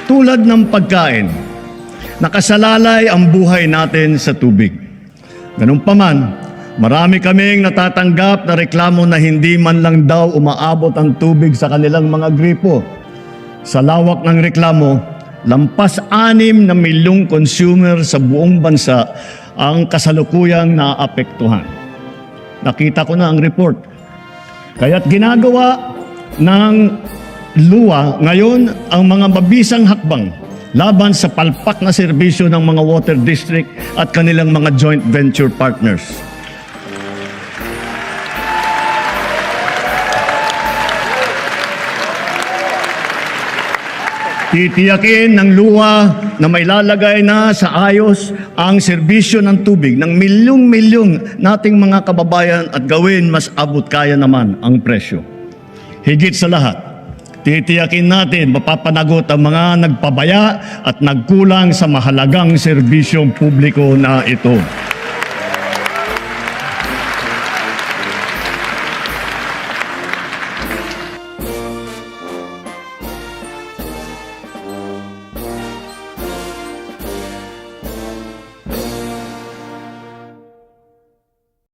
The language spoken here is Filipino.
Tulad ng pagkain, nakasalalay ang buhay natin sa tubig. Ganun pa man, marami kaming natatanggap na reklamo na hindi man lang daw umaabot ang tubig sa kanilang mga gripo. Sa lawak ng reklamo, lampas 6 na milyong consumer sa buong bansa ang kasalukuyang naapektuhan. Nakita ko na ang report. Kaya't ginagawa ng LUA ngayon ang mga mabisang hakbang laban sa palpak na serbisyo ng mga water district at kanilang mga joint venture partners. Titiyakin ng LUA na may lalagay na sa ayos ang serbisyo ng tubig ng milyong-milyong nating mga kababayan at gawin mas abot kaya naman ang presyo. Higit sa lahat, titiyakin natin mapapanagot ang mga nagpabaya at nagkulang sa mahalagang serbisyong publiko na ito.